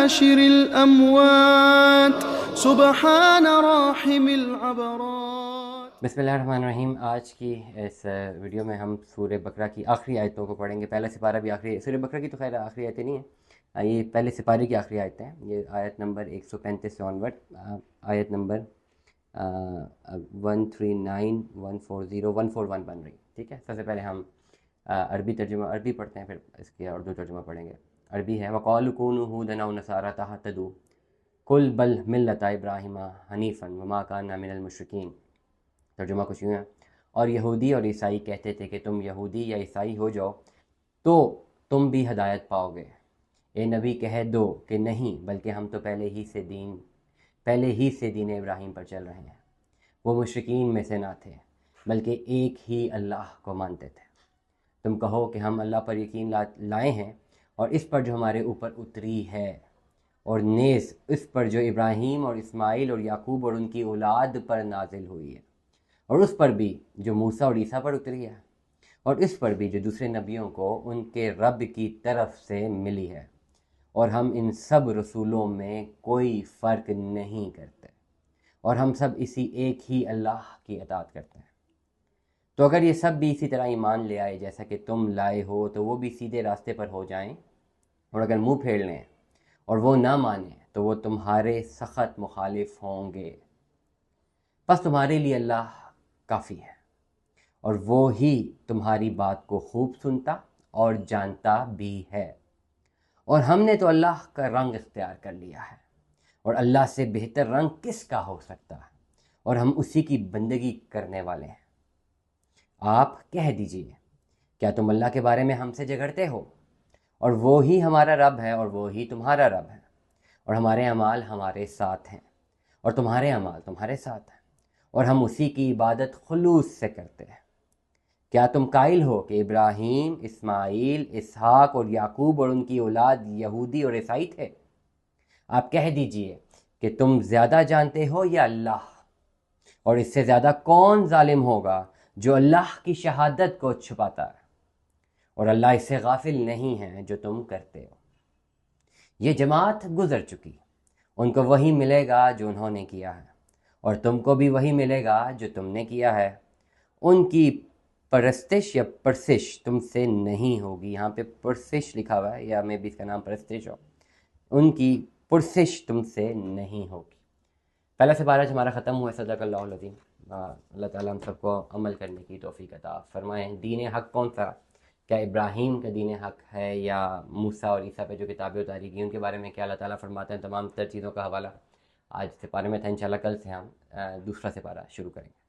حاشر الأموات سبحان راحم العبرات۔ بسم اللہ الرحمن الرحیم۔ آج کی اس ویڈیو میں ہم سورہ بقرہ کی آخری آیتوں کو پڑھیں گے۔ پہلا سپارہ بھی آخری ہے، سورہ بقرہ کی تو خیر آخری آیتیں نہیں ہیں، یہ پہلے سپارے کی آخری آیتیں ہیں۔ یہ آیت نمبر 135 سے آنورڈ، آیت نمبر 139 140 141 بن رہی، ٹھیک ہے۔ سب سے پہلے ہم عربی ترجمہ عربی پڑھتے ہیں، پھر اس کی اردو ترجمہ پڑھیں گے۔ عربی ہے وَقَالُوا كُونُوا هُودًا أَوْ نَصَارَىٰ تَهْتَدُوا قُلْ بَلْ مِلَّةَ إِبْرَاهِيمَ حَنِيفًا وَمَا كَانَ مِنَ الْمُشْرِكِينَ۔ ترجمہ کچھ یوں ہے، اور یہودی اور عیسائی کہتے تھے کہ تم یہودی یا عیسائی ہو جاؤ تو تم بھی ہدایت پاؤ گے۔ اے نبی کہہ دو کہ نہیں، بلکہ ہم تو پہلے ہی سے دین ابراہیم پر چل رہے ہیں۔ وہ مشرکین میں سے نہ تھے، بلکہ ایک ہی اللہ کو مانتے تھے۔ تم کہو کہ ہم اللہ پر یقین لائے ہیں اور اس پر جو ہمارے اوپر اتری ہے، اور نیز اس پر جو ابراہیم اور اسماعیل اور یعقوب اور ان کی اولاد پر نازل ہوئی ہے، اور اس پر بھی جو موسیٰ اور عیسیٰ پر اتری ہے، اور اس پر بھی جو دوسرے نبیوں کو ان کے رب کی طرف سے ملی ہے، اور ہم ان سب رسولوں میں کوئی فرق نہیں کرتے، اور ہم سب اسی ایک ہی اللہ کی اطاعت کرتے ہیں۔ تو اگر یہ سب بھی اسی طرح ایمان لے آئے جیسا کہ تم لائے ہو تو وہ بھی سیدھے راستے پر ہو جائیں، اور اگر منہ پھیر لیں اور وہ نہ مانیں تو وہ تمہارے سخت مخالف ہوں گے۔ بس تمہارے لیے اللہ کافی ہے، اور وہ ہی تمہاری بات کو خوب سنتا اور جانتا بھی ہے۔ اور ہم نے تو اللہ کا رنگ اختیار کر لیا ہے، اور اللہ سے بہتر رنگ کس کا ہو سکتا ہے، اور ہم اسی کی بندگی کرنے والے ہیں۔ آپ کہہ دیجئے، کیا تم اللہ کے بارے میں ہم سے جھگڑتے ہو؟ اور وہی ہمارا رب ہے اور وہی تمہارا رب ہے، اور ہمارے اعمال ہمارے ساتھ ہیں اور تمہارے اعمال تمہارے ساتھ ہیں، اور ہم اسی کی عبادت خلوص سے کرتے ہیں۔ کیا تم قائل ہو کہ ابراہیم، اسماعیل، اسحاق اور یعقوب اور ان کی اولاد یہودی اور عیسائی تھے؟ آپ کہہ دیجئے کہ تم زیادہ جانتے ہو یا اللہ، اور اس سے زیادہ کون ظالم ہوگا جو اللہ کی شہادت کو چھپاتا ہے، اور اللہ اس سے غافل نہیں ہے جو تم کرتے ہو۔ یہ جماعت گزر چکی، ان کو وہی ملے گا جو انہوں نے کیا ہے، اور تم کو بھی وہی ملے گا جو تم نے کیا ہے۔ ان کی پرستش یا پرسش تم سے نہیں ہوگی، یہاں پہ پرسش لکھا ہوا ہے، یا میں بھی اس کا نام پرستش ہو۔ ان کی پرسش تم سے نہیں ہوگی۔ پہلا سپارہ ہمارا ختم ہوا ہے۔ صدق اللہ العظیم۔ اللہ تعالیٰ ہم سب کو عمل کرنے کی توفیق عطا فرمائیں۔ دین حق کون سا؟ کیا ابراہیم کا دین حق ہے یا موسیٰ اور عیسیٰ پہ جو کتابیں اتاری گئی ان کے بارے میں کیا اللہ تعالیٰ فرماتے ہیں؟ تمام تر چیزوں کا حوالہ آج سپارے میں تھا۔ انشاءاللہ کل سے ہم دوسرا سپارہ شروع کریں گے۔